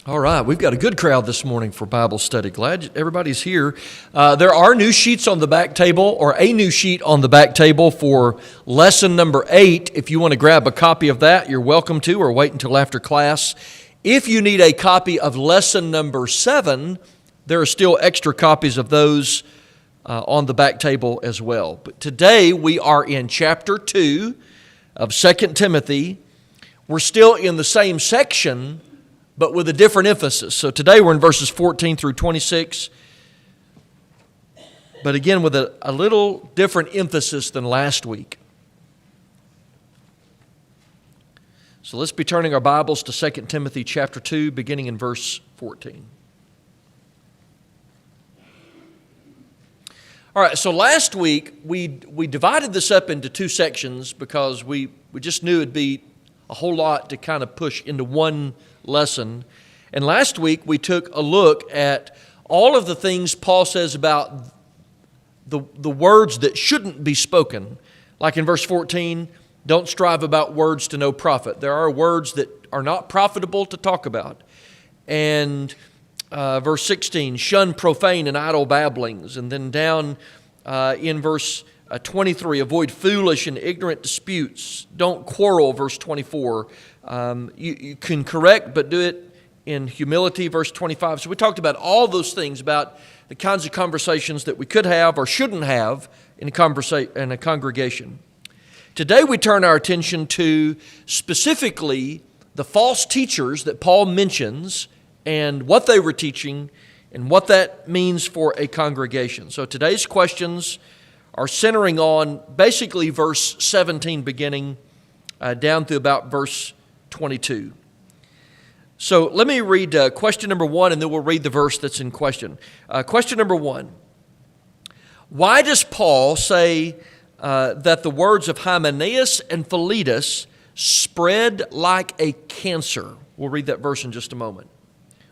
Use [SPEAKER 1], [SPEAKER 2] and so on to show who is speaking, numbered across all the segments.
[SPEAKER 1] All right, we've got a good crowd this morning for Bible study. Glad everybody's here. There are new sheets on the back table, or a new sheet on the back table for lesson number 8. If you want to grab a copy of that, you're welcome to, or wait until after class. If you need a copy of lesson number 7, there are still extra copies of those on the back table as well. But today we are in chapter 2 of 2 Timothy. We're still in the same section, but with a different emphasis. So today we're in verses 14 through 26, but again with a little different emphasis than last week. So let's be turning our Bibles to 2 Timothy chapter 2, beginning in verse 14. All right, so last week we divided this up into two sections because we just knew it'd be a whole lot to kind of push into one lesson. And last week we took a look at all of the things Paul says about the words that shouldn't be spoken. Like in verse 14, don't strive about words to no profit. There are words that are not profitable to talk about. And verse 16, shun profane and idle babblings. And then down in verse 23, avoid foolish and ignorant disputes. Don't quarrel, verse 24. You can correct, but do it in humility, verse 25. So we talked about all those things, about the kinds of conversations that we could have or shouldn't have in a congregation. Today we turn our attention to specifically the false teachers that Paul mentions and what they were teaching and what that means for a congregation. So today's questions are centering on basically verse 17 beginning down through about verse 22. So let me read question number 1, and then we'll read the verse that's in question. Question number 1. Why does Paul say that the words of Hymenaeus and Philetus spread like a cancer? We'll read that verse in just a moment.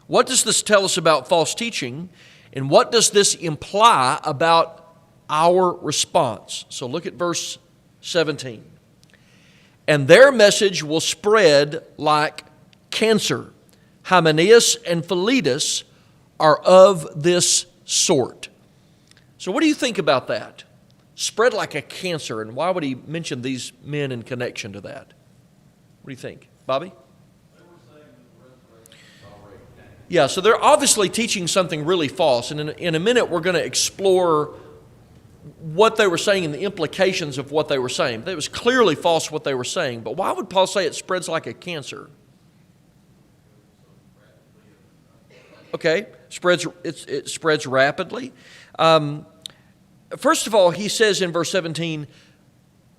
[SPEAKER 1] What does this tell us about false teaching, and what does this imply about our response? So look at verse 17. And their message will spread like cancer. Hymenaeus and Philetus are of this sort. So what do you think about that? Spread like a cancer, and why would he mention these men in connection to that? What do you think, Bobby? Yeah, so they're obviously teaching something really false, and in a minute we're going to explore what they were saying and the implications of what they were saying. It was clearly false what they were saying, but why would Paul say it spreads like a cancer? Okay, it spreads rapidly. First of all, he says in verse 17,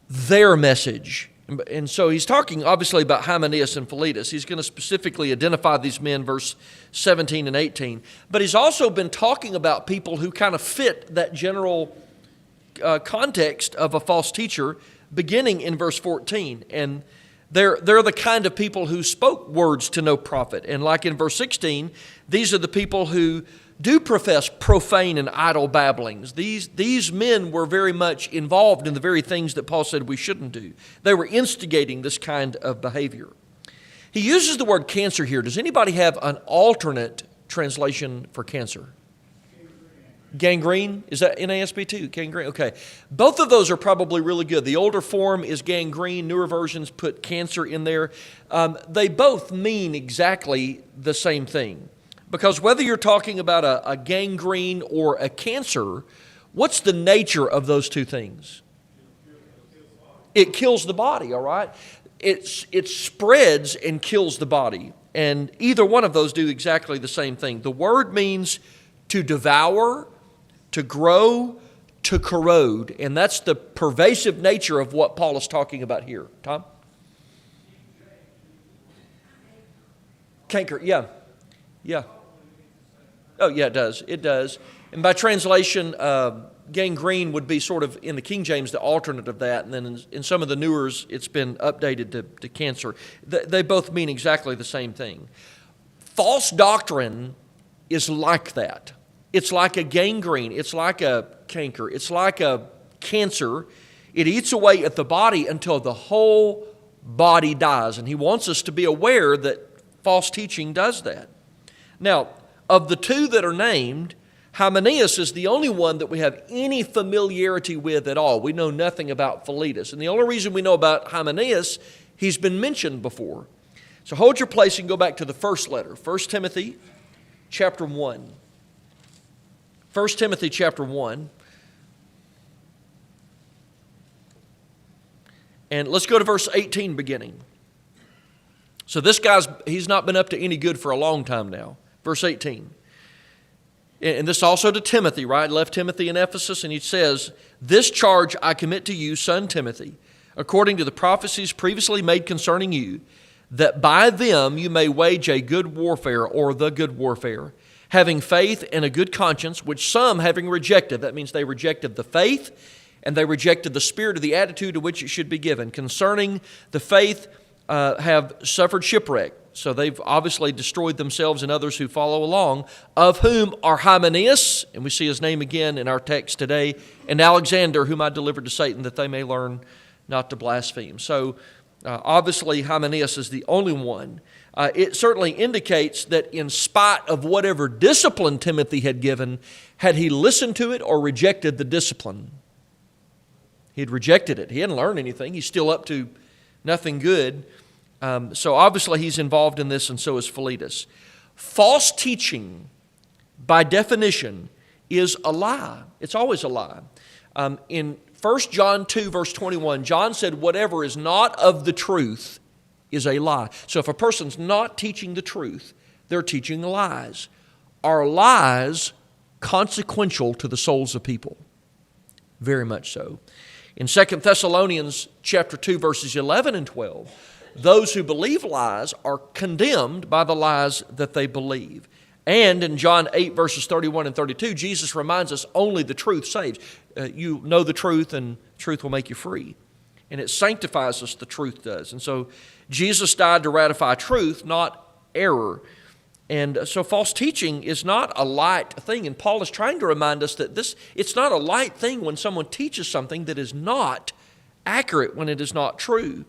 [SPEAKER 1] their message. And so he's talking obviously about Hymenaeus and Philetus. He's going to specifically identify these men, verse 17 and 18. But he's also been talking about people who kind of fit that general context of a false teacher, beginning in verse 14. And they're the kind of people who spoke words to no profit. And like in verse 16, these are the people who do profess profane and idle babblings. These men were very much involved in the very things that Paul said we shouldn't do. They were instigating this kind of behavior. He uses the word cancer here. Does anybody have an alternate translation for cancer? Gangrene? Is that NASB too? Gangrene? Okay. Both of those are probably really good. The older form is gangrene. Newer versions put cancer in there. They both mean exactly the same thing. Because whether you're talking about a gangrene or a cancer, what's the nature of those two things? It kills the body, all right? It spreads and kills the body. And either one of those do exactly the same thing. The word means to devour, to grow, to corrode. And that's the pervasive nature of what Paul is talking about here. Tom? Canker, yeah. Yeah. Oh, yeah, it does. It does. And by translation, gangrene would be sort of, in the King James, the alternate of that. And then in some of the newers, it's been updated to cancer. They both mean exactly the same thing. False doctrine is like that. It's like a gangrene. It's like a canker. It's like a cancer. It eats away at the body until the whole body dies. And he wants us to be aware that false teaching does that. Now, of the two that are named, Hymenaeus is the only one that we have any familiarity with at all. We know nothing about Philetus. And the only reason we know about Hymenaeus, he's been mentioned before. So hold your place and go back to the first letter, 1 Timothy chapter 1. 1 Timothy chapter 1. And let's go to verse 18 beginning. So this he's not been up to any good for a long time now. Verse 18. And this also to Timothy, right? Left Timothy in Ephesus, and he says, "This charge I commit to you, son Timothy, according to the prophecies previously made concerning you, that by them you may wage a good warfare," or the good warfare, "having faith and a good conscience, which some having rejected," that means they rejected the faith, and they rejected the spirit of the attitude to which it should be given. "Concerning the faith have suffered shipwreck." So they've obviously destroyed themselves and others who follow along, "of whom are Hymenaeus," and we see his name again in our text today, "and Alexander, whom I delivered to Satan, that they may learn not to blaspheme." So obviously Hymenaeus is the only one. It certainly indicates that in spite of whatever discipline Timothy had given, had he listened to it or rejected the discipline? He had rejected it. He hadn't learned anything. He's still up to nothing good. So obviously he's involved in this, and so is Philetus. False teaching, by definition, is a lie. It's always a lie. In 1 John 2, verse 21, John said, "Whatever is not of the truth is a lie." So if a person's not teaching the truth, they're teaching lies. Are lies consequential to the souls of people? Very much so. In 2 Thessalonians chapter 2, verses 11 and 12, those who believe lies are condemned by the lies that they believe. And in John 8, verses 31 and 32, Jesus reminds us only the truth saves. You know the truth, and truth will make you free. And it sanctifies us, the truth does. And so Jesus died to ratify truth, not error. And so false teaching is not a light thing. And Paul is trying to remind us that it's not a light thing when someone teaches something that is not accurate, when it is not true.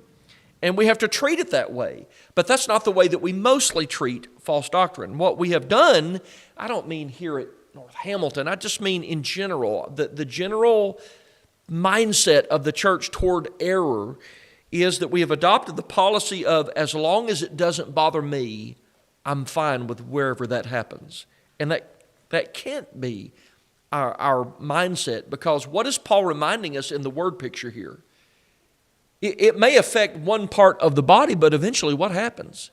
[SPEAKER 1] And we have to treat it that way. But that's not the way that we mostly treat false doctrine. What we have done, I don't mean here at North Hamilton, I just mean in general. The general mindset of the church toward error is that we have adopted the policy of, as long as it doesn't bother me, I'm fine with wherever that happens. And that can't be our mindset, because what is Paul reminding us in the word picture here? It may affect one part of the body, but eventually what happens?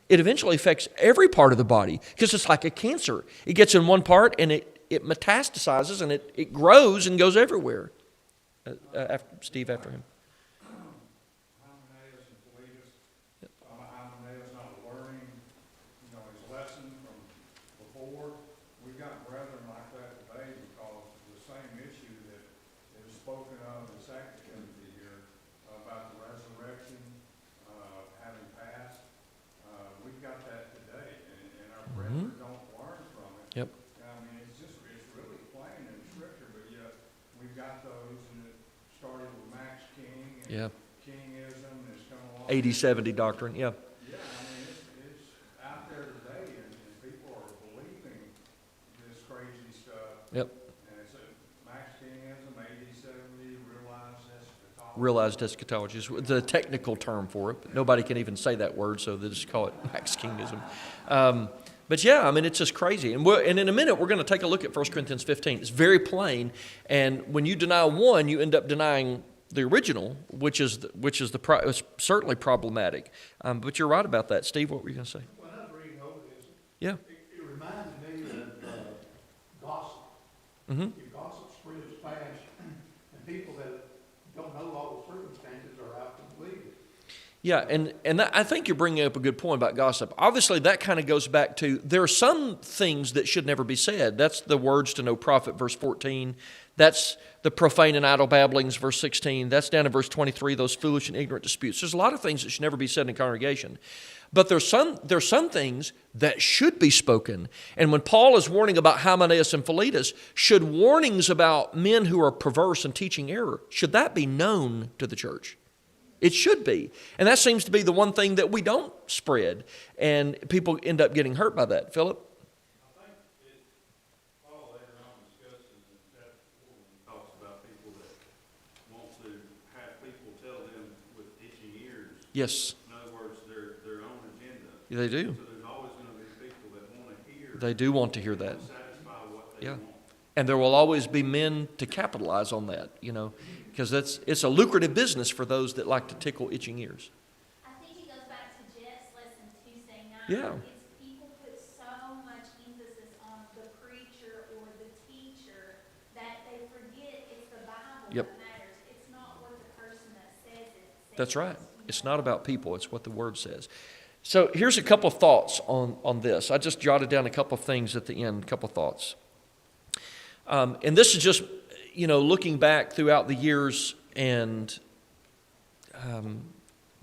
[SPEAKER 1] It eventually affects every part of the body, because it's like a cancer. It gets in one part and it metastasizes, and it grows and goes everywhere. Steve, after him.
[SPEAKER 2] Hymenaeus and Philetus. Hymenaeus not learning, his lesson from before. We've got brethren like that today because the same issue that is spoken of in 2 Timothy here about the resurrection having passed. We've got that today, and our brethren don't learn from it.
[SPEAKER 1] Yep.
[SPEAKER 2] It's really plain in Scripture, but yet we've got those, and it started with Max King, and Kingism has come along.
[SPEAKER 1] 80-70 doctrine, yeah.
[SPEAKER 2] Yeah, it's out there today, and people are believing this crazy stuff.
[SPEAKER 1] Yep.
[SPEAKER 2] And it's Max Kingism, 80-70,
[SPEAKER 1] Realized eschatology is the technical term for it. But nobody can even say that word, so they just call it Max Kingism. But yeah, it's just crazy. And in a minute, we're going to take a look at 1 Corinthians 15. It's very plain. And when you deny one, you end up denying the original, which is certainly problematic. But you're right about that. Steve, what were you going to say?
[SPEAKER 3] When I was reading over this,
[SPEAKER 1] Yeah.
[SPEAKER 3] it reminded me of gossip.
[SPEAKER 1] Mm-hmm.
[SPEAKER 3] If gossip spreads fast, and people that don't know all the circumstances are out to believe it.
[SPEAKER 1] Yeah, and I think you're bringing up a good point about gossip. Obviously, that kind of goes back to, there are some things that should never be said. That's the words to no profit, verse 14. That's the profane and idle babblings, verse 16. That's down in verse 23, those foolish and ignorant disputes. There's a lot of things that should never be said in a congregation. But there's some things that should be spoken. And when Paul is warning about Hymenaeus and Philetus, should warnings about men who are perverse and teaching error, should that be known to the church? It should be. And that seems to be the one thing that we don't spread. And people end up getting hurt by that. Philip?
[SPEAKER 2] I think Paul later on discusses in chapter 4 when he talks about people that want to have people tell them with itching ears.
[SPEAKER 1] Yes.
[SPEAKER 2] In other words, their own agenda.
[SPEAKER 1] They do.
[SPEAKER 2] So there's always going to be people that want to hear.
[SPEAKER 1] They do want to hear that.
[SPEAKER 2] Satisfy what they
[SPEAKER 1] Yeah.
[SPEAKER 2] want.
[SPEAKER 1] And there will always be men to capitalize on that, because it's a lucrative business for those that like to tickle itching ears.
[SPEAKER 4] I think it goes back to Jeff's lesson Tuesday night.
[SPEAKER 1] Yeah.
[SPEAKER 4] It's people put so much emphasis on the preacher or the teacher that they forget it's the Bible
[SPEAKER 1] Yep.
[SPEAKER 4] that matters. It's not what the person that says it says.
[SPEAKER 1] That's right. It's not about people. It's what the Word says. So here's a couple of thoughts on this. I just jotted down a couple of things at the end, a couple of thoughts. And this is just, looking back throughout the years and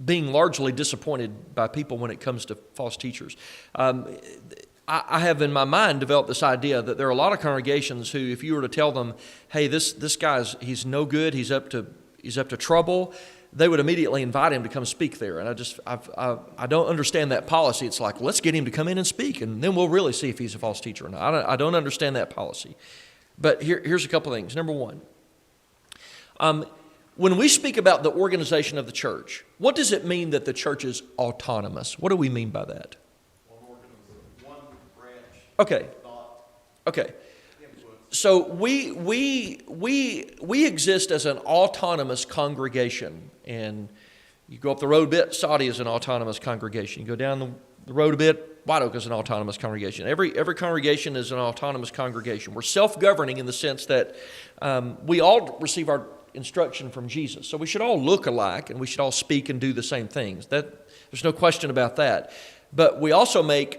[SPEAKER 1] being largely disappointed by people when it comes to false teachers. I have in my mind developed this idea that there are a lot of congregations who, if you were to tell them, hey, this he's no good, he's up to trouble, they would immediately invite him to come speak there. And I don't understand that policy. It's like, let's get him to come in and speak, and then we'll really see if he's a false teacher or not. I don't understand that policy. But here's a couple of things. Number one, when we speak about the organization of the church, what does it mean that the church is autonomous? What do we mean by that?
[SPEAKER 5] One branch,
[SPEAKER 1] Okay.
[SPEAKER 5] not
[SPEAKER 1] Okay.
[SPEAKER 5] influence.
[SPEAKER 1] So we exist as an autonomous congregation, and you go up the road a bit, Saudi is an autonomous congregation. You go down the road a bit, White Oak is an autonomous congregation. Every congregation is an autonomous congregation. We're self-governing in the sense that we all receive our instruction from Jesus. So we should all look alike, and we should all speak and do the same things. There's no question about that. But we also make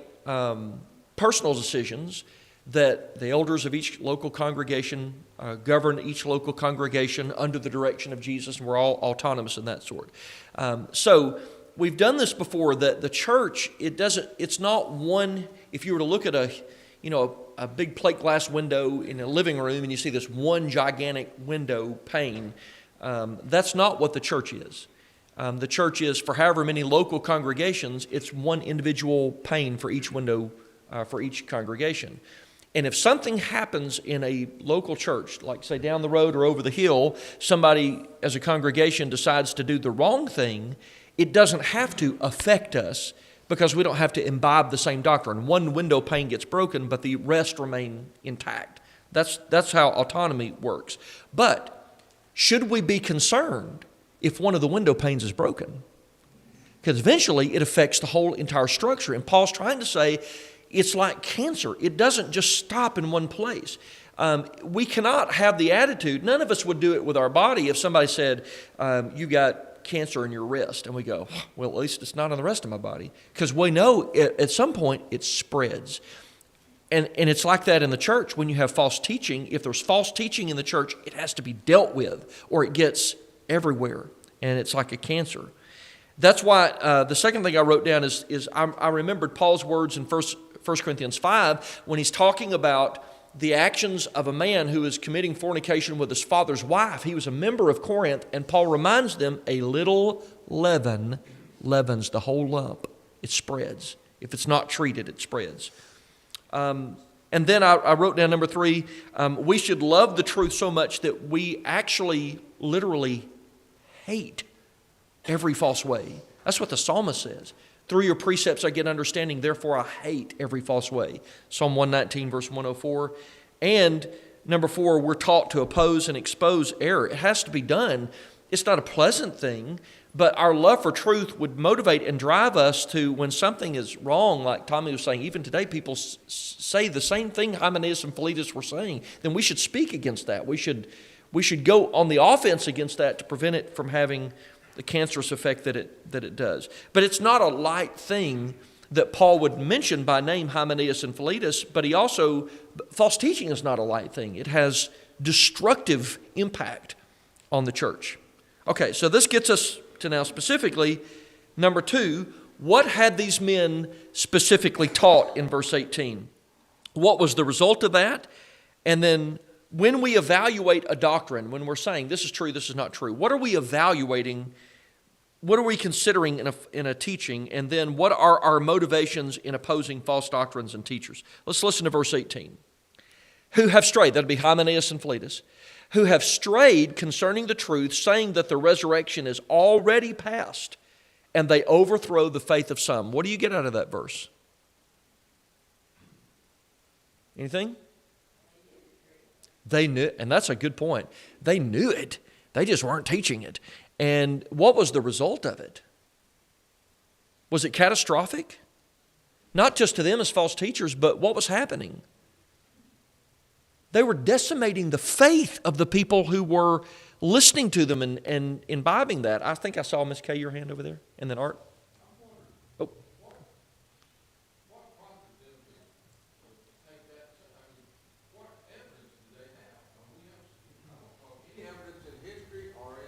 [SPEAKER 1] personal decisions that the elders of each local congregation govern each local congregation under the direction of Jesus, and we're all autonomous in that sort. So we've done this before, that the church, it's not one. If you were to look at a big plate glass window in a living room and you see this one gigantic window pane, that's not what the church is. The church is, for however many local congregations, it's one individual pane for each window for each congregation. And if something happens in a local church, like say down the road or over the hill, somebody as a congregation decides to do the wrong thing, it doesn't have to affect us because we don't have to imbibe the same doctrine. One window pane gets broken, but the rest remain intact. That's how autonomy works. But should we be concerned if one of the window panes is broken? Because eventually it affects the whole entire structure. And Paul's trying to say it's like cancer. It doesn't just stop in one place. We cannot have the attitude, none of us would do it with our body if somebody said, you got cancer in your wrist, and we go, well, at least it's not on the rest of my body, because we know at some point it spreads. And it's like that in the church. When you have false teaching, if there's false teaching in the church, it has to be dealt with, or it gets everywhere, and it's like a cancer. That's why the second thing I wrote down is I remembered Paul's words in 1 Corinthians 5 when he's talking about the actions of a man who is committing fornication with his father's wife. He was a member of Corinth, and Paul reminds them, a little leaven leavens the whole lump. It spreads. If it's not treated, it spreads. And then I wrote down number 3, we should love the truth so much that we actually literally hate every false way. That's what the psalmist says. Through your precepts I get understanding, therefore I hate every false way. Psalm 119, verse 104. And number 4, we're taught to oppose and expose error. It has to be done. It's not a pleasant thing, but our love for truth would motivate and drive us to, when something is wrong, like Tommy was saying, even today people say the same thing Hymenaeus and Philetus were saying, then we should speak against that. We should go on the offense against that to prevent it from having the cancerous effect that it does. But it's not a light thing that Paul would mention by name Hymenaeus and Philetus, but false teaching is not a light thing. It has destructive impact on the church. Okay, so this gets us to now specifically, number 2, what had these men specifically taught in verse 18? What was the result of that? And then when we evaluate a doctrine, when we're saying this is true, this is not true, what are we evaluating what are we considering in a teaching, and then what are our motivations in opposing false doctrines and teachers? Let's listen to verse 18. Who have strayed, that'd be Hymenaeus and Philetus, who have strayed concerning the truth, saying that the resurrection is already past, and they overthrow the faith of some. What do you get out of that verse? Anything? They knew, and that's a good point. They knew it. They just weren't teaching it. And what was the result of it? Was it catastrophic? Not just to them as false teachers, but what was happening? They were decimating the faith of the people who were listening to them and imbibing that. I think I saw, Miss Kay, your hand over there, and then Art. Oh.
[SPEAKER 5] Any evidence in history or in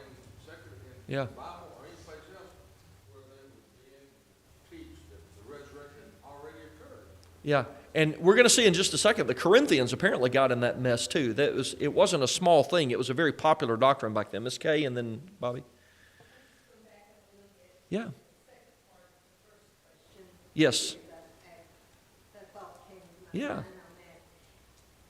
[SPEAKER 1] Yeah.
[SPEAKER 5] the Bible or any place else where they would teach that the resurrection already occurred?
[SPEAKER 1] Yeah, and we're going to see in just a second, the Corinthians apparently got in that mess too. It wasn't a small thing. It was a very popular doctrine back then. Miss Kay and then Bobby. Yeah. Yes. Yeah.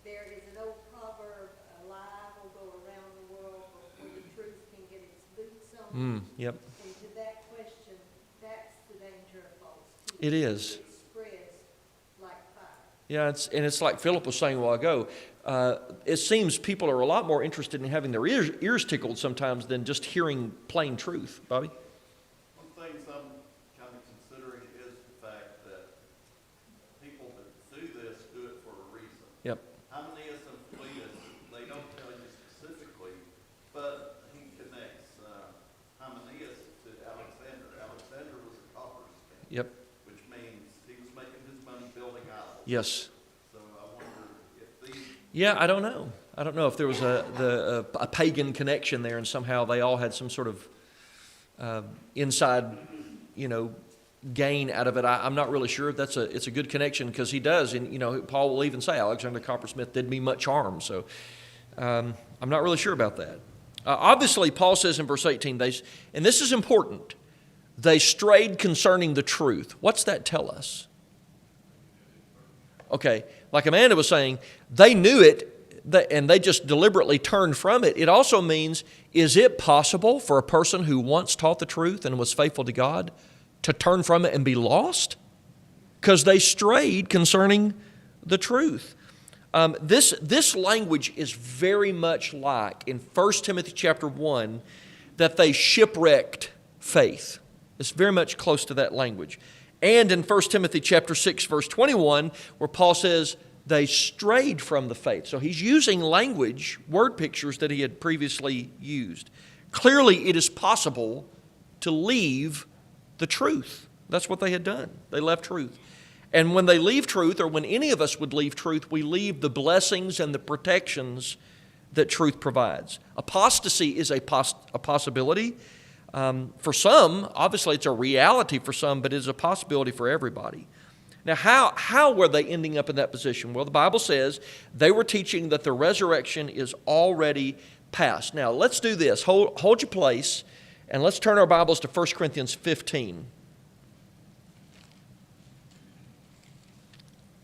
[SPEAKER 6] There is an old proverb, a lie will go around the world before the truth can get its boots on.
[SPEAKER 1] Yep.
[SPEAKER 6] And to that question, that's the danger of false teaching.
[SPEAKER 1] It is.
[SPEAKER 6] It spreads like fire.
[SPEAKER 1] Yeah, it's like Philip was saying a while ago. It seems people are a lot more interested in having their ears tickled sometimes than just hearing plain truth. Bobby?
[SPEAKER 5] One thing I'm kind of considering is the fact that people that do this do it for a reason.
[SPEAKER 1] Yep.
[SPEAKER 5] Hymenaeus and Philetus, they don't tell you specifically, but he connects Hymenaeus to Alexander. Alexander was a coppersmith.
[SPEAKER 1] Yep.
[SPEAKER 5] Which means he was making his money building idols.
[SPEAKER 1] Yes.
[SPEAKER 5] So I wonder if these
[SPEAKER 1] Yeah, I don't know. I don't know if there was a pagan connection there, and somehow they all had some sort of inside, gain out of it. I'm not really sure. It's a good connection because he does, and Paul will even say Alexander Coppersmith did me much harm. So I'm not really sure about that. Obviously, Paul says in verse 18, and this is important, they strayed concerning the truth. What's that tell us? Okay, like Amanda was saying, they knew it, and they just deliberately turned from it. It also means, is it possible for a person who once taught the truth and was faithful to God to turn from it and be lost? Because they strayed concerning the truth. This language is very much like in 1 Timothy chapter 1 that they shipwrecked faith. It's very much close to that language. And in 1 Timothy chapter 6 verse 21 where Paul says they strayed from the faith. So he's using language, word pictures that he had previously used. Clearly it is possible to leave the truth. That's what they had done. They left truth. And when they leave truth, or when any of us would leave truth, we leave the blessings and the protections that truth provides. Apostasy is a possibility. For some, obviously it's a reality for some, but it's a possibility for everybody. Now, how were they ending up in that position? Well, the Bible says they were teaching that the resurrection is already past. Now, let's do this. Hold your place, and let's turn our Bibles to 1 Corinthians 15.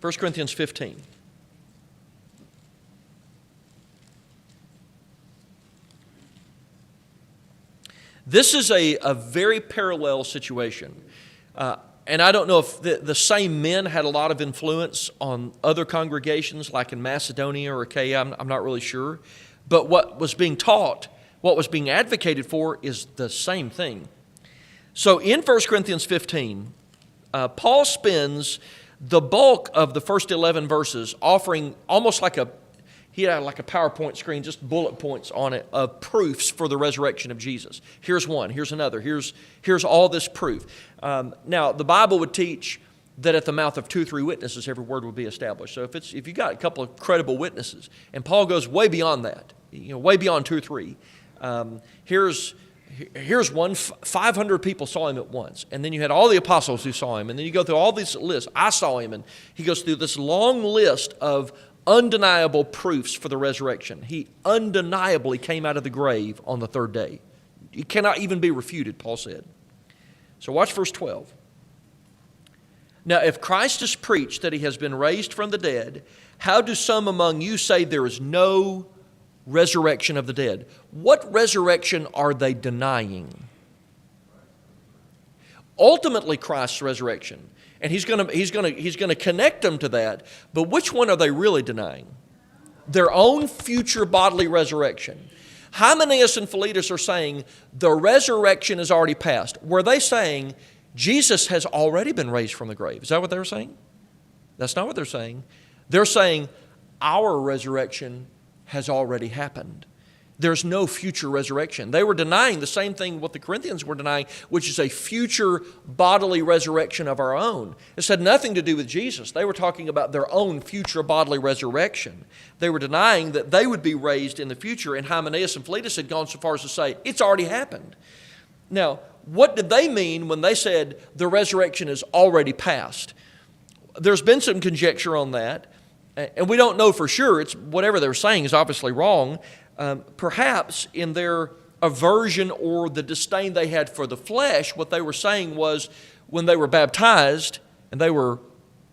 [SPEAKER 1] 1 Corinthians 15. This is a very parallel situation. And I don't know if the same men had a lot of influence on other congregations like in Macedonia or Achaia. I'm not really sure. But what was being taught, what was being advocated for is the same thing. So in 1 Corinthians 15, Paul spends the bulk of the first 11 verses offering almost like he had like a PowerPoint screen, just bullet points on it of proofs for the resurrection of Jesus. Here's one, here's another, here's all this proof. Now, the Bible would teach that at the mouth of 2 or 3 witnesses, every word will be established. So if you got a couple of credible witnesses, and Paul goes way beyond that, way beyond 2 or 3. Here's one, 500 people saw him at once. And then you had all the apostles who saw him. And then you go through all these lists. I saw him. And he goes through this long list of undeniable proofs for the resurrection. He undeniably came out of the grave on the 3rd day. It cannot even be refuted, Paul said. So watch verse 12. Now, if Christ is preached that he has been raised from the dead, how do some among you say there is no resurrection of the dead? What resurrection are they denying? Ultimately, Christ's resurrection. And he's going to connect them to that. But which one are they really denying? Their own future bodily resurrection. Hymenaeus and Philetus are saying the resurrection is already past. Were they saying Jesus has already been raised from the grave? Is that what they were saying? That's not what they're saying. They're saying our resurrection has already happened. There's no future resurrection. They were denying the same thing what the Corinthians were denying, which is a future bodily resurrection of our own. This had nothing to do with Jesus. They were talking about their own future bodily resurrection. They were denying that they would be raised in the future, and Hymenaeus and Philetus had gone so far as to say, it's already happened. Now, what did they mean when they said the resurrection is already past? There's been some conjecture on that, and we don't know for sure. It's whatever they're saying is obviously wrong. Perhaps in their aversion or the disdain they had for the flesh, what they were saying was when they were baptized and they were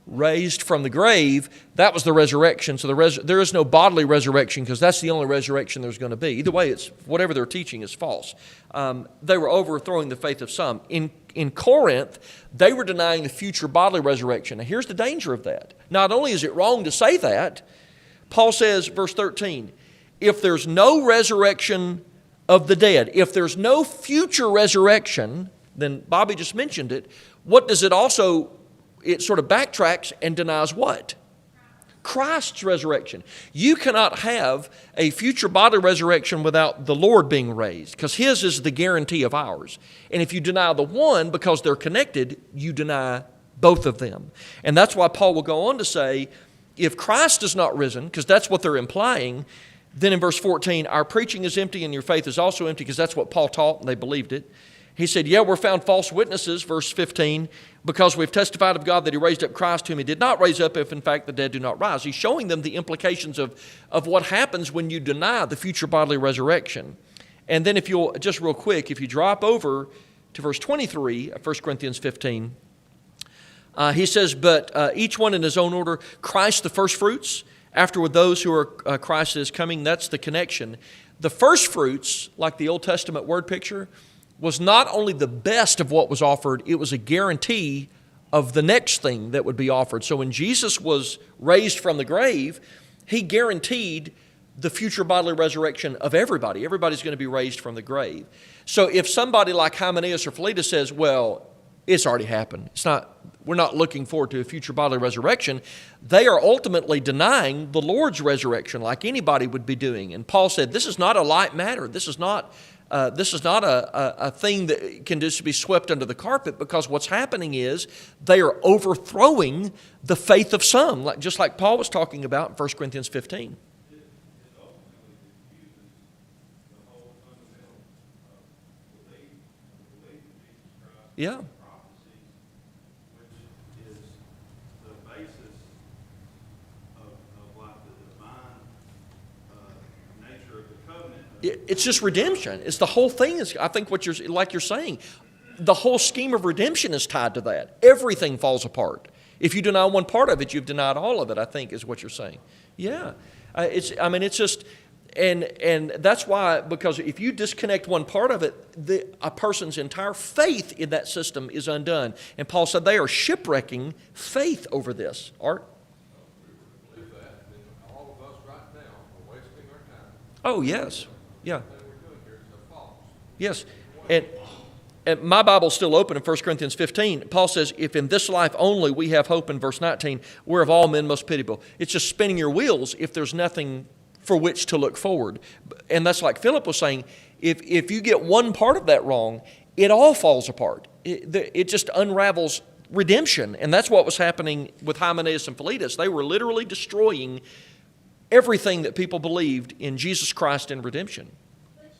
[SPEAKER 1] raised from the grave, that was the resurrection. So there is no bodily resurrection because that's the only resurrection there's going to be. Either way, it's whatever they're teaching is false. They were overthrowing the faith of some. In Corinth, they were denying the future bodily resurrection. Now, here's the danger of that. Not only is it wrong to say that, Paul says, verse 13, if there's no resurrection of the dead, if there's no future resurrection, then Bobby just mentioned it, what does it also, it sort of backtracks and denies what? Christ's resurrection. You cannot have a future bodily resurrection without the Lord being raised, because His is the guarantee of ours. And if you deny the one because they're connected, you deny both of them. And that's why Paul will go on to say, if Christ is not risen, because that's what they're implying, then in verse 14, our preaching is empty and your faith is also empty, because that's what Paul taught and they believed it. He said, yeah, we're found false witnesses, verse 15, because we've testified of God that He raised up Christ, whom He did not raise up, if in fact the dead do not rise. He's showing them the implications of what happens when you deny the future bodily resurrection. And then if you'll, just real quick, if you drop over to verse 23 of 1 Corinthians 15, he says, but each one in his own order, Christ the firstfruits, afterward those who are Christ is coming. That's the connection. The firstfruits, like the Old Testament word picture, was not only the best of what was offered, it was a guarantee of the next thing that would be offered. So when Jesus was raised from the grave, He guaranteed the future bodily resurrection of everybody. Everybody's going to be raised from the grave. So if somebody like Hymenaeus or Philetus says, well, it's already happened, we're not looking forward to a future bodily resurrection, they are ultimately denying the Lord's resurrection like anybody would be doing. And Paul said, this is not a light matter. This is not a thing that can just be swept under the carpet, because what's happening is they are overthrowing the faith of some, just like Paul was talking about in 1 Corinthians 15. Yeah. It's just redemption. It's the whole thing. Is, I think what you're saying, the whole scheme of redemption is tied to that. Everything falls apart. If you deny one part of it, you've denied all of it, I think is what you're saying. Yeah. It's just, and that's why, because if you disconnect one part of it, a person's entire faith in that system is undone. And Paul said they are shipwrecking faith over this. Art?
[SPEAKER 7] All of us right now are wasting our time.
[SPEAKER 1] Oh, yes. Yeah.
[SPEAKER 7] Everything we're doing here is a false.
[SPEAKER 1] Yes. And my Bible's still open in 1 Corinthians 15. Paul says, if in this life only we have hope, in verse 19, we're of all men most pitiable. It's just spinning your wheels if there's nothing for which to look forward. And that's like Philip was saying, if you get one part of that wrong, it all falls apart. It just unravels redemption. And that's what was happening with Hymenaeus and Philetus. They were literally destroying everything that people believed in Jesus Christ and redemption.
[SPEAKER 4] But that's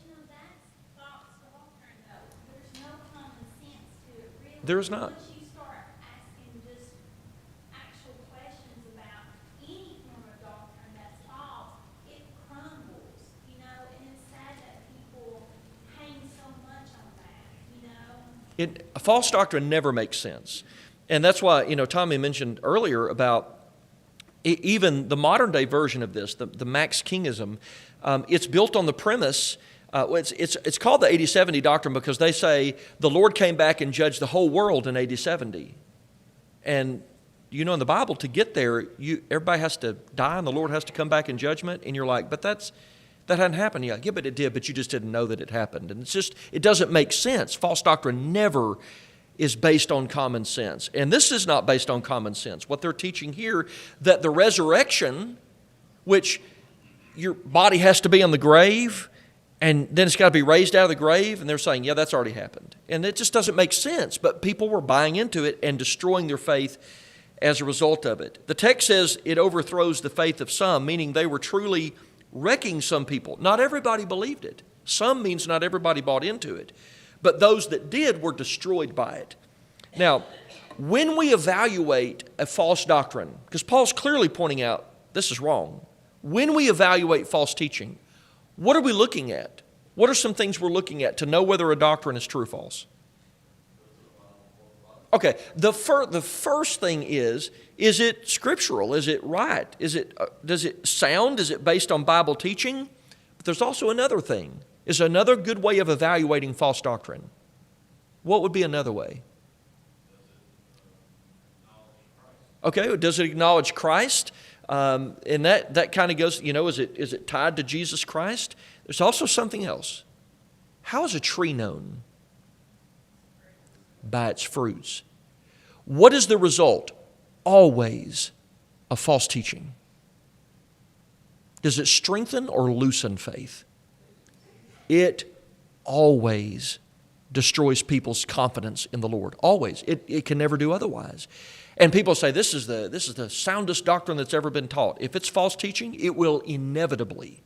[SPEAKER 4] false doctrine, though. There's no common sense to it, really.
[SPEAKER 1] There is not.
[SPEAKER 4] Once you start asking just actual questions about any form of doctrine that's false, it crumbles, and it's sad that people hang so much on that,
[SPEAKER 1] false doctrine never makes sense. And that's why, Tommy mentioned earlier about even the modern day version of this, the Max Kingism, it's built on the premise, it's called the 80-70 doctrine because they say the Lord came back and judged the whole world in 80-70. And in the Bible, to get there, everybody has to die and the Lord has to come back in judgment. And you're like, but that hadn't happened yet. Yeah, but it did, but you just didn't know that it happened. And it doesn't make sense. False doctrine never is based on common sense. And this is not based on common sense. What they're teaching here, that the resurrection, which your body has to be in the grave, and then it's got to be raised out of the grave, and they're saying, yeah, that's already happened. And it just doesn't make sense. But people were buying into it and destroying their faith as a result of it. The text says it overthrows the faith of some, meaning they were truly wrecking some people. Not everybody believed it. Some means not everybody bought into it. But those that did were destroyed by it. Now, when we evaluate a false doctrine, because Paul's clearly pointing out this is wrong, when we evaluate false teaching, what are we looking at? What are some things we're looking at to know whether a doctrine is true or false? Okay, the first thing is it scriptural? Is it right? Does it sound? Is it based on Bible teaching? But there's also another thing. Is another good way of evaluating false doctrine. What would be another way? Okay, does it acknowledge Christ? And that kind of goes, is it tied to Jesus Christ? There's also something else. How is a tree known? By its fruits. What is the result? Always of false teaching. Does it strengthen or loosen faith? It always destroys people's confidence in the Lord. Always. It can never do otherwise. And people say this is the soundest doctrine that's ever been taught. If it's false teaching, it will inevitably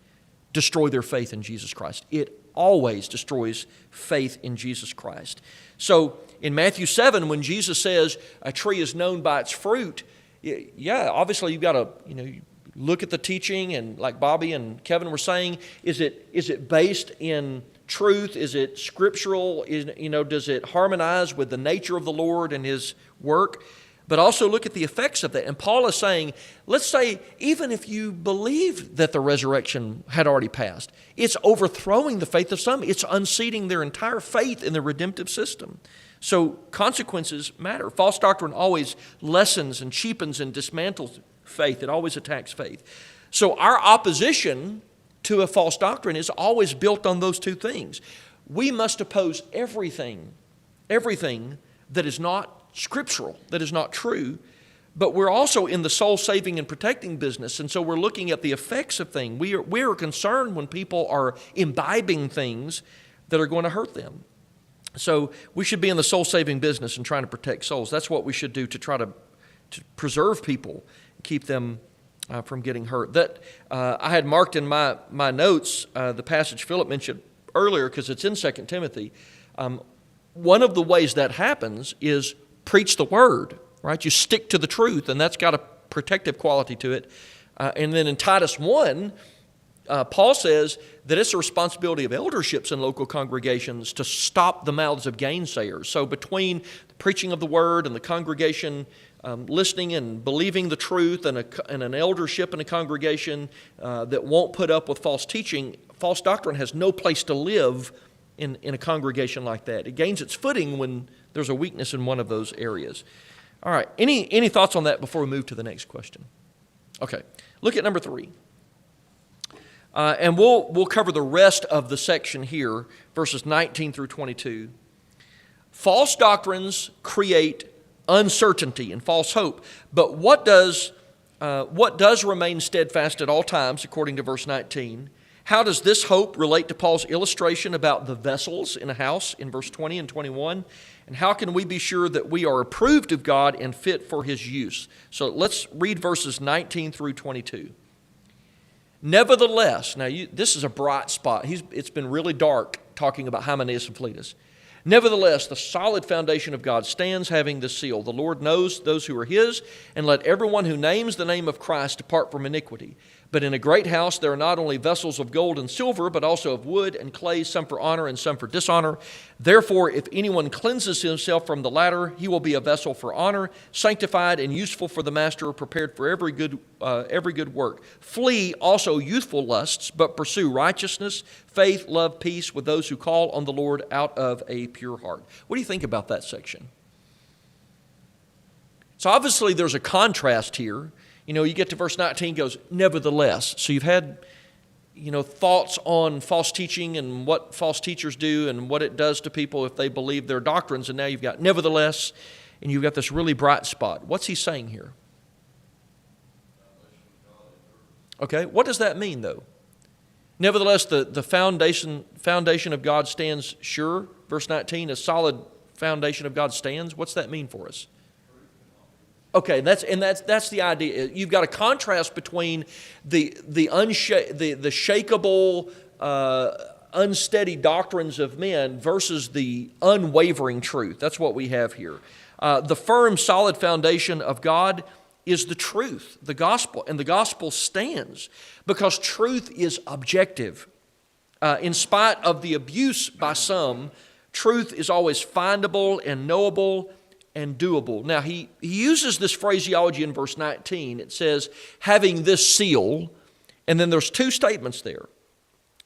[SPEAKER 1] destroy their faith in Jesus Christ. It always destroys faith in Jesus Christ. So in Matthew 7, when Jesus says a tree is known by its fruit, yeah, obviously you've got to look at the teaching, and like Bobby and Kevin were saying, is it based in truth? Is it scriptural? Does it harmonize with the nature of the Lord and His work? But also look at the effects of that. And Paul is saying, let's say, even if you believe that the resurrection had already passed, it's overthrowing the faith of some. It's unseating their entire faith in the redemptive system. So consequences matter. False doctrine always lessens and cheapens and dismantles faith. It always attacks faith. So our opposition to a false doctrine is always built on those two things. We must oppose everything that is not scriptural, that is not true, but we're also in the soul-saving and protecting business, and so we're looking at the effects of things. We are concerned when people are imbibing things that are going to hurt them. So we should be in the soul-saving business and trying to protect souls. That's what we should do to try to preserve people, keep them from getting hurt. That I had marked in my notes the passage Philip mentioned earlier because it's in 2 Timothy. One of the ways that happens is preach the word, right? You stick to the truth, and that's got a protective quality to it. And then in Titus 1, Paul says that it's a responsibility of elderships in local congregations to stop the mouths of gainsayers. So between the preaching of the word and the congregation listening and believing the truth and an eldership in a congregation that won't put up with false teaching, false doctrine has no place to live in a congregation like that. It gains its footing when there's a weakness in one of those areas. All right, any thoughts on that before we move to the next question? Okay, look at number 3. And we'll cover the rest of the section here, verses 19 through 22. False doctrines create uncertainty and false hope. But what does remain steadfast at all times, according to verse 19? How does this hope relate to Paul's illustration about the vessels in a house in verse 20 and 21? And how can we be sure that we are approved of God and fit for His use? So let's read verses 19 through 22. Nevertheless, now this is a bright spot. It's been really dark talking about Hymenaeus and Philetus. Nevertheless, the solid foundation of God stands, having this seal. The Lord knows those who are His, and let everyone who names the name of Christ depart from iniquity. But in a great house there are not only vessels of gold and silver, but also of wood and clay, some for honor and some for dishonor. Therefore, if anyone cleanses himself from the latter, he will be a vessel for honor, sanctified and useful for the master, prepared for every good work. Flee also youthful lusts, but pursue righteousness, faith, love, peace with those who call on the Lord out of a pure heart. What do you think about that section? So obviously there's a contrast here. You get to verse 19, goes, nevertheless. So you've had, thoughts on false teaching and what false teachers do and what it does to people if they believe their doctrines. And now you've got nevertheless, and you've got this really bright spot. What's he saying here? Okay, what does that mean, though? Nevertheless, the foundation of God stands sure. Verse 19, a solid foundation of God stands. What's that mean for us? Okay, that's the idea. You've got a contrast between the shakable, unsteady doctrines of men versus the unwavering truth. That's what we have here. The firm, solid foundation of God is the truth, the gospel, and the gospel stands because truth is objective. In spite of the abuse by some, truth is always findable and knowable and doable. Now, he uses this phraseology in verse 19. It says, having this seal, and then there's two statements there.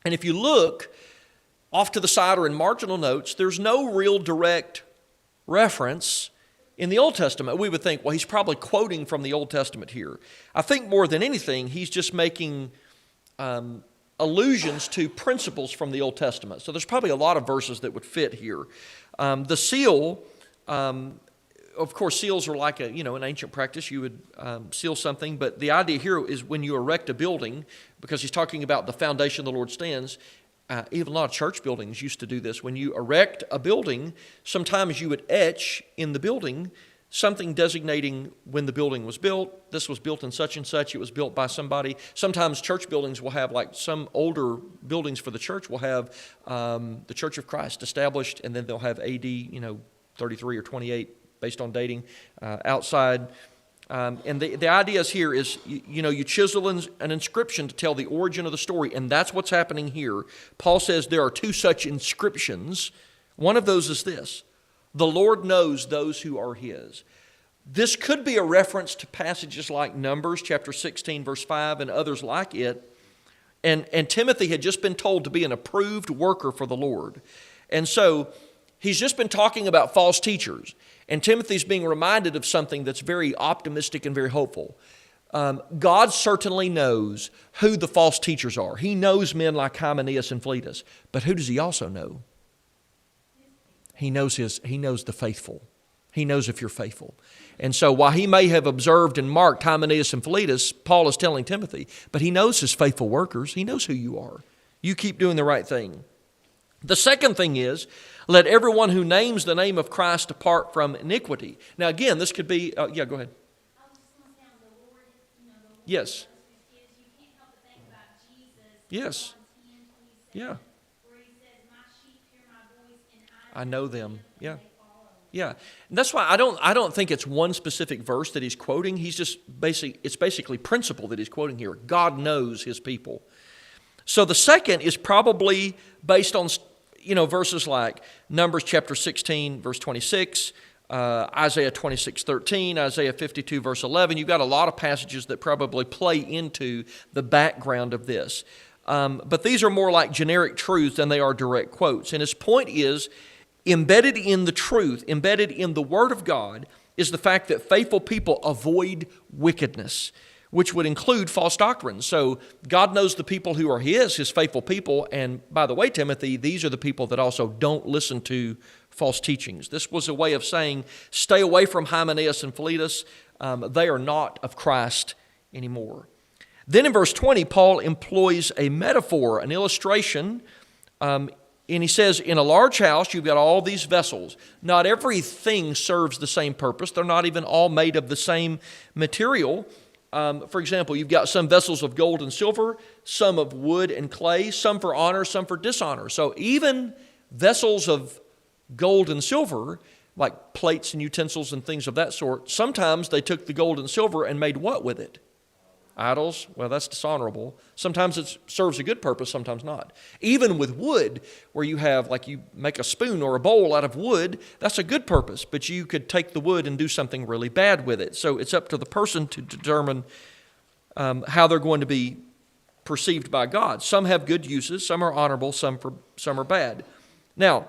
[SPEAKER 1] And if you look off to the side or in marginal notes, there's no real direct reference in the Old Testament. We would think, well, he's probably quoting from the Old Testament here. I think more than anything, he's just making allusions to principles from the Old Testament. So there's probably a lot of verses that would fit here. The seal, of course, seals are like an ancient practice. You would seal something, but the idea here is when you erect a building, because he's talking about the foundation the Lord stands. Even a lot of church buildings used to do this. When you erect a building, sometimes you would etch in the building something designating when the building was built. This was built in such and such. It was built by somebody. Sometimes church buildings will have, like some older buildings for the church will have the Church of Christ established, and then they'll have AD 33 or 28 based on dating outside. And the idea here is, you chisel an inscription to tell the origin of the story, and that's what's happening here. Paul says there are two such inscriptions. One of those is this: the Lord knows those who are His. This could be a reference to passages like Numbers chapter 16, verse 5, and others like it. And Timothy had just been told to be an approved worker for the Lord. And so he's just been talking about false teachers. And Timothy's being reminded of something that's very optimistic and very hopeful. God certainly knows who the false teachers are. He knows men like Hymenaeus and Philetus. But who does he also know? He knows the faithful. He knows if you're faithful. And so while he may have observed and marked Hymenaeus and Philetus, Paul is telling Timothy, but he knows his faithful workers. He knows who you are. You keep doing the right thing. The second thing is, let everyone who names the name of Christ depart from iniquity. Now again, this could be, go ahead.
[SPEAKER 4] I was just going to say on the Lord, the Lord
[SPEAKER 1] Yes.
[SPEAKER 4] is, you can't help but think about Jesus.
[SPEAKER 1] Yes.
[SPEAKER 4] John 10:27,
[SPEAKER 1] Yeah.
[SPEAKER 4] where he says, my sheep hear my voice and
[SPEAKER 1] I know them.
[SPEAKER 4] and
[SPEAKER 1] Yeah.
[SPEAKER 4] they follow me.
[SPEAKER 1] Yeah. And that's why I don't think it's one specific verse that he's quoting. It's basically principle that he's quoting here. God knows his people. So the second is probably based on verses like Numbers chapter 16, verse 26, Isaiah 26:13, Isaiah 52, verse 11. You've got a lot of passages that probably play into the background of this. But these are more like generic truths than they are direct quotes. And his point is, embedded in the truth, embedded in the Word of God, is the fact that faithful people avoid wickedness, which would include false doctrines. So God knows the people who are His faithful people. And by the way, Timothy, these are the people that also don't listen to false teachings. This was a way of saying, stay away from Hymenaeus and Philetus. They are not of Christ anymore. Then in verse 20, Paul employs a metaphor, an illustration, and he says, in a large house, you've got all these vessels. Not everything serves the same purpose. They're not even all made of the same material. For example, you've got some vessels of gold and silver, some of wood and clay, some for honor, some for dishonor. So even vessels of gold and silver, like plates and utensils and things of that sort, sometimes they took the gold and silver and made what with it? Idols, well, that's dishonorable. Sometimes it serves a good purpose, sometimes not. Even with wood, where you have, like you make a spoon or a bowl out of wood, that's a good purpose, but you could take the wood and do something really bad with it. So it's up to the person to determine how they're going to be perceived by God. Some have good uses, some are honorable, some are bad. Now,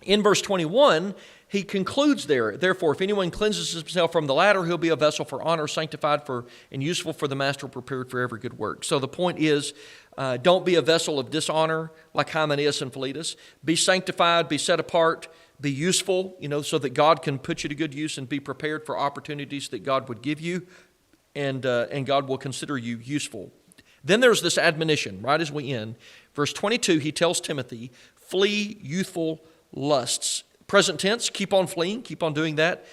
[SPEAKER 1] in verse 21, he concludes there, therefore, if anyone cleanses himself from the latter, he'll be a vessel for honor, sanctified for and useful for the master, prepared for every good work. So the point is, don't be a vessel of dishonor like Hymenaeus and Philetus. Be sanctified, be set apart, be useful, so that God can put you to good use, and be prepared for opportunities that God would give you, and God will consider you useful. Then there's this admonition right as we end. Verse 22, he tells Timothy, flee youthful lusts. Present tense, keep on fleeing, keep on doing that.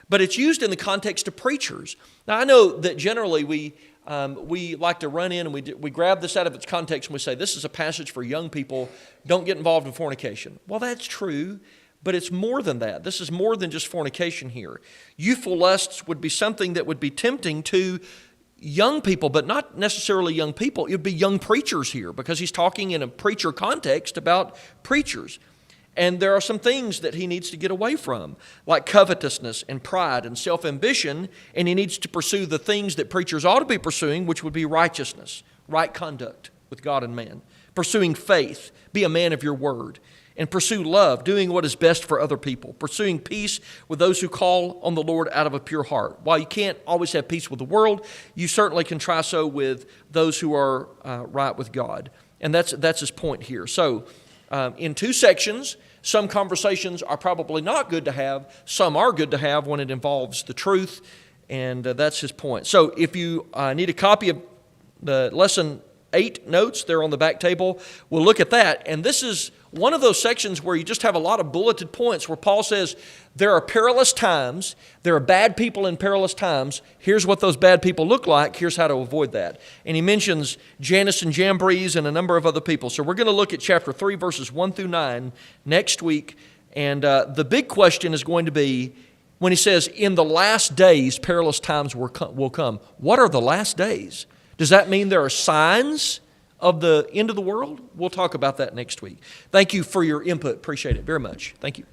[SPEAKER 1] But it's used in the context of preachers. Now, I know that generally we like to run in and we grab this out of its context and we say, this is a passage for young people, don't get involved in fornication. Well, that's true, but it's more than that. This is more than just fornication here. Youthful lusts would be something that would be tempting to young people, but not necessarily young people. It would be young preachers here, because he's talking in a preacher context about preachers. And there are some things that he needs to get away from, like covetousness and pride and self-ambition, and he needs to pursue the things that preachers ought to be pursuing, which would be righteousness, right conduct with God and man, pursuing faith, be a man of your word, and pursue love, doing what is best for other people, pursuing peace with those who call on the Lord out of a pure heart. While you can't always have peace with the world, you certainly can try so with those who are right with God. And that's his point here. So, in two sections, some conversations are probably not good to have. Some are good to have when it involves the truth, and that's his point. So if you need a copy of the Lesson 8 notes, they're on the back table. We'll look at that. And this is one of those sections where you just have a lot of bulleted points where Paul says, there are perilous times, there are bad people in perilous times, here's what those bad people look like, here's how to avoid that. And he mentions Jannes and Jambres and a number of other people. So we're going to look at chapter 3, verses 1 through 9 next week. And the big question is going to be, when he says, in the last days, perilous times will come. What are the last days? Does that mean there are signs of the end of the world? We'll talk about that next week. Thank you for your input. Appreciate it very much. Thank you.